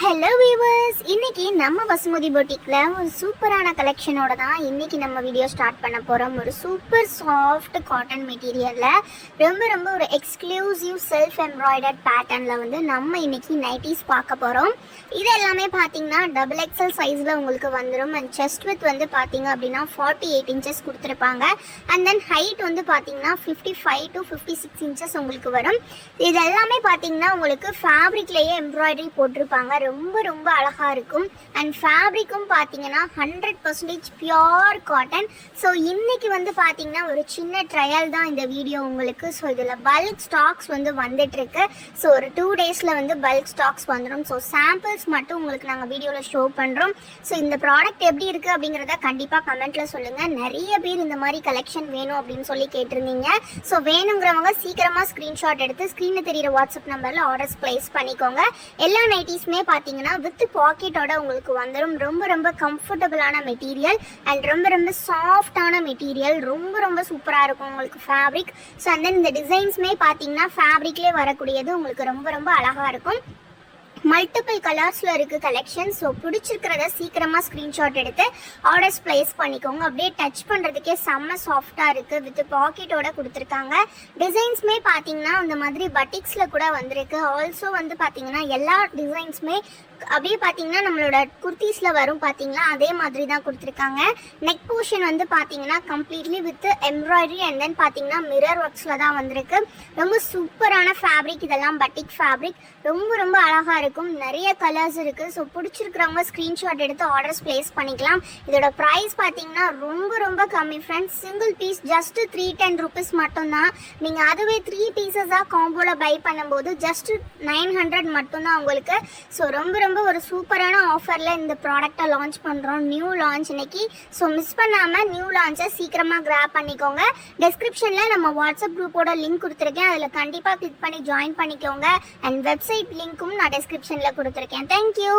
Hello viewers, இன்னைக்கு நம்ம வசுமதி பொட்டிக்ல ஒரு சூப்பரான கலெக்ஷனோட தான் இன்னைக்கு நம்ம வீடியோ ஸ்டார்ட் பண்ண போகிறோம். ஒரு சூப்பர் சாஃப்ட் காட்டன் மெட்டீரியலில் ரொம்ப ஒரு எக்ஸ்க்ளூசிவ் செல்ஃப் எம்ப்ராய்டர்ட் பேட்டர்னில் வந்து நம்ம இன்னைக்கு நைட்டிஸ் பார்க்க போகிறோம். இது எல்லாமே பார்த்தீங்கன்னா டபுள் எக்ஸல் சைஸில் உங்களுக்கு வந்துடும். அண்ட் செஸ்ட் வித் வந்து பார்த்தீங்க அப்படின்னா 48 இன்ச்சஸ் கொடுத்துருப்பாங்க. அண்ட் தென் ஹைட் வந்து பார்த்தீங்கன்னா 55 to 56 இன்ச்சஸ் உங்களுக்கு வரும். இது எல்லாமே பார்த்தீங்கன்னா உங்களுக்கு ஃபேப்ரிக்லேயே எம்ப்ராய்டரி போட்டிருப்பாங்க. ரொம்ப அழகாக இருக்கும். அண்ட் ஃபேப்ரிக்கும் பார்த்தீங்கன்னா 100% பியோர் காட்டன். ஸோ இன்னைக்கு வந்து பார்த்தீங்கன்னா ஒரு சின்ன ட்ரையல் தான் இந்த வீடியோ உங்களுக்கு. ஸோ இதில் பல்க் ஸ்டாக்ஸ் வந்து வந்துட்டுருக்கு. ஸோ ஒரு 2 டேஸில் வந்து பல்க் ஸ்டாக்ஸ் வந்துடும். ஸோ சாம்பிள்ஸ் மட்டும் உங்களுக்கு நாங்கள் வீடியோவில் ஷோ பண்ணுறோம். ஸோ இந்த ப்ராடக்ட் எப்படி இருக்குது அப்படிங்கிறத கண்டிப்பாக கமெண்ட்டில் சொல்லுங்கள். நிறைய பேர் இந்த மாதிரி கலெக்ஷன் வேணும் அப்படின்னு சொல்லி கேட்டிருந்தீங்க. ஸோ வேணுங்கிறவங்க சீக்கிரமாக ஸ்க்ரீன்ஷாட் எடுத்து ஸ்க்ரீனில் தெரியிற வாட்ஸ்அப் நம்பரில் ஆர்டர்ஸ் ப்ளேஸ் பண்ணிக்கோங்க. எல்லா நைட்டிஸுமே பார்த்தீங்கன்னா வித் பாக்கெட்டோட உங்களுக்கு வந்துடும். ரொம்ப கம்ஃபர்டபுளான மெட்டீரியல் அண்ட் ரொம்ப சாஃப்டான மெட்டீரியல். ரொம்ப சூப்பராக இருக்கும் உங்களுக்கு ஃபேப்ரிக். ஸோ அண்ட் தென் இந்த டிசைன்ஸுமே பார்த்தீங்கன்னா ஃபேப்ரிக்லேயே வரக்கூடியது உங்களுக்கு ரொம்ப அழகாக இருக்கும். மல்டிபிள் கலர்ஸில் இருக்குது கலெக்ஷன். ஸோ பிடிச்சிருக்கிறத சீக்கிரமாக ஸ்க்ரீன்ஷாட் எடுத்து ஆர்டர்ஸ் ப்ளேஸ் பண்ணிக்கோங்க. அப்படியே டச் பண்ணுறதுக்கே செம்ம சாஃப்டாக இருக்குது. வித் பாக்கெட்டோட கொடுத்துருக்காங்க. டிசைன்ஸுமே பார்த்தீங்கன்னா இந்த மாதிரி பட்டிக்ஸில் கூட வந்திருக்கு. ஆல்சோ வந்து பார்த்தீங்கன்னா எல்லா டிசைன்ஸுமே அப்படியே பார்த்தீங்கன்னா நம்மளோட குர்த்திஸில் வரும் பார்த்தீங்களா, அதே மாதிரி தான் கொடுத்துருக்காங்க. நெக் போர்ஷன் வந்து பார்த்தீங்கன்னா completely with embroidery and then பார்த்தீங்கன்னா மிரர் ஒர்க்ஸில் தான் வந்திருக்கு. ரொம்ப சூப்பரான ஃபேப்ரிக். இதெல்லாம் பட்டிக் ஃபேப்ரிக். ரொம்ப அழகாக இருக்கும். நிறைய கலர்ஸ் இருக்குது. ஸோ பிடிச்சிருக்கிறவங்க ஸ்க்ரீன்ஷாட் எடுத்து ஆர்டர்ஸ் ப்ளேஸ் பண்ணிக்கலாம். இதோட ப்ரைஸ் பார்த்தீங்கன்னா ரொம்ப கம்மி friends. Single piece just 310 rupees மட்டும்தான். நீங்கள் அதுவே 3 பீசஸாக காம்போவில் பை பண்ணும்போது ஜஸ்ட் 900 மட்டும்தான் உங்களுக்கு. ஸோ ரொம்ப ஒரு சூப்பரான ஆஃபரில் இந்த ப்ராடக்டை லான்ச் பண்ணுறோம். நியூ லான்ச் இன்னைக்கு. ஸோ மிஸ் பண்ணாமல் நியூ லான்ச்சை சீக்கிரமாக கிராப் பண்ணிக்கோங்க. டிஸ்கிரிப்ஷனில் நம்ம வாட்ஸ்அப் குரூப்போட லிங்க் கொடுத்துருக்கேன். அதில் கண்டிப்பாக கிளிக் பண்ணி ஜாயின் பண்ணிக்கோங்க. அண்ட் வெப்சைட் லிங்க்கும் நான் டிஸ்கிரிப்ஷனில் கொடுத்துருக்கேன். தேங்க்யூ.